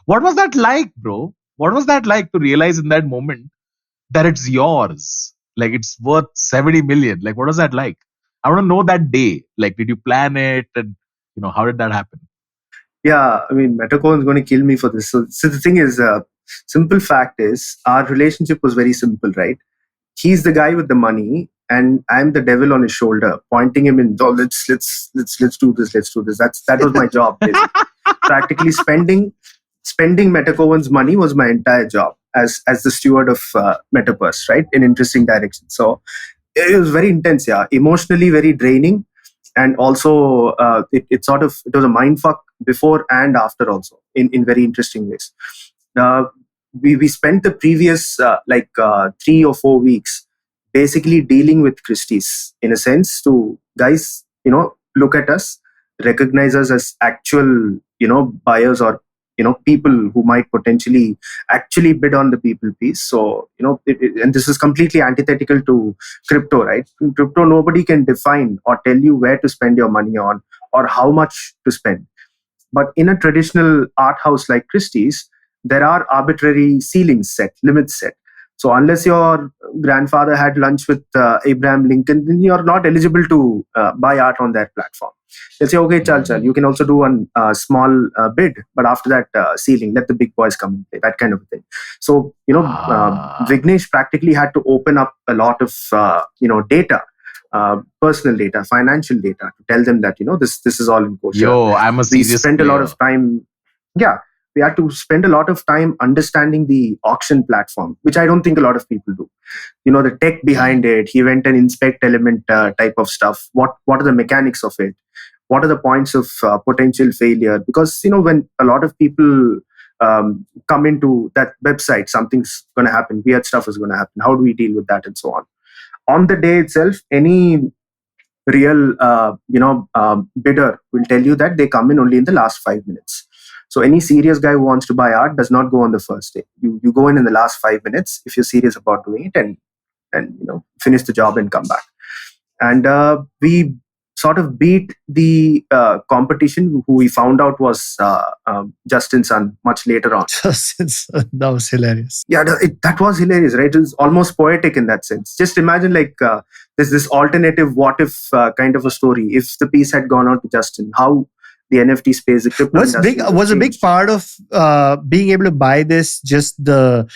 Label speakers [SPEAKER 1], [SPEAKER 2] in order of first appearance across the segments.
[SPEAKER 1] What was that like, bro? What was that like to realize in that moment that it's yours? Like it's worth 70 million. Like, what was that like? I want to know that day. Like, did you plan it? And, how did that happen?
[SPEAKER 2] Yeah, I mean, Metacoin is going to kill me for this. So the thing is, simple fact is, our relationship was very simple, right? He's the guy with the money, and I'm the devil on his shoulder, pointing him in. Oh, let's do this. Let's do this. That was my job, basically. Practically spending Metacoin's money was my entire job as the steward of Metaverse, right? In interesting direction. So it was very intense, yeah, emotionally very draining, and also it was a mind fuck before and after also in very interesting ways. Uh, we spent the previous 3 or 4 weeks basically dealing with Christie's in a sense to guys, look at us, recognize us as actual, buyers or people who might potentially actually bid on the people piece. So and this is completely antithetical to crypto, right? In crypto, nobody can define or tell you where to spend your money on or how much to spend. But in a traditional art house like Christie's, there are arbitrary ceilings set, limits set. So unless your grandfather had lunch with Abraham Lincoln, then you're not eligible to buy art on their platform. They'll say, okay, chal, you can also do one small bid, but after that ceiling, let the big boys come and play, that kind of thing. So, Vignesh practically had to open up a lot of, data, personal data, financial data, to tell them that, this is all in kosher.
[SPEAKER 1] Yo, I'm a serious
[SPEAKER 2] We spent
[SPEAKER 1] player.
[SPEAKER 2] a lot of time. Yeah. We had to spend a lot of time understanding the auction platform, which I don't think a lot of people do. The tech behind it, event and inspect element type of stuff. What are the mechanics of it? What are the points of potential failure? Because, when a lot of people come into that website, something's going to happen, weird stuff is going to happen. How do we deal with that, and so on? On the day itself, any real bidder will tell you that they come in only in the last 5 minutes. So any serious guy who wants to buy art does not go on the first day. You go in the last 5 minutes if you're serious about doing it, and finish the job and come back. And we sort of beat the competition, who we found out was Justin's son much later on.
[SPEAKER 3] Justin's son, that was hilarious.
[SPEAKER 2] Yeah, that was hilarious, right? It was almost poetic in that sense. Just imagine there's this alternative what if kind of a story. If the piece had gone out to Justin, how the NFT space, the crypto
[SPEAKER 3] was a big part of being able to buy this, just the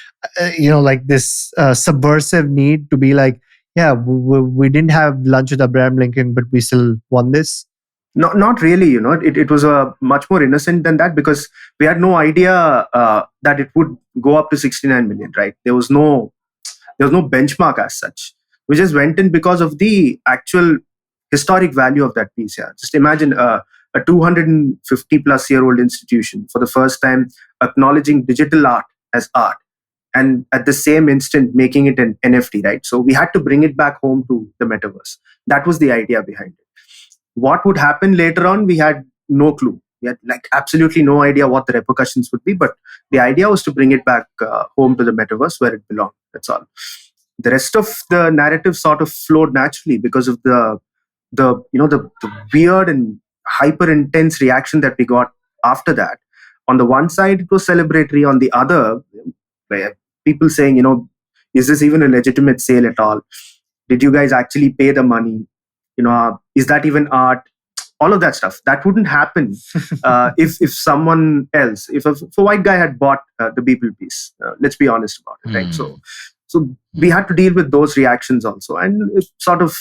[SPEAKER 3] this subversive need to be like, yeah, we didn't have lunch with Abraham Lincoln, but we still won this.
[SPEAKER 2] Not really, it was much more innocent than that, because we had no idea that it would go up to 69 million, right? There was no benchmark as such. We just went in because of the actual historic value of that piece. Yeah, just imagine a 250 plus year old institution for the first time acknowledging digital art as art, and at the same instant making it an NFT, right? So we had to bring it back home to the metaverse. That was the idea behind it. What would happen later on, we had no clue. We had absolutely no idea what the repercussions would be, but the idea was to bring it back home to the metaverse where it belonged. That's all. The rest of the narrative sort of flowed naturally because of the weird and hyper intense reaction that we got after that. On the one side, it was celebratory. On the other, people saying, is this even a legitimate sale at all? Did you guys actually pay the money? Is that even art? All of that stuff. That wouldn't happen if someone else, if a white guy had bought the Beeple piece. Let's be honest about it, right? So we had to deal with those reactions also, and it sort of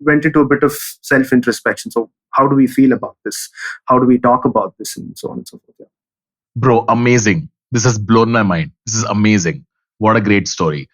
[SPEAKER 2] went into a bit of self-introspection. So how do we feel about this? How do we talk about this, and so on and so forth? Yeah.
[SPEAKER 1] Bro, amazing. This has blown my mind. This is amazing. What a great story.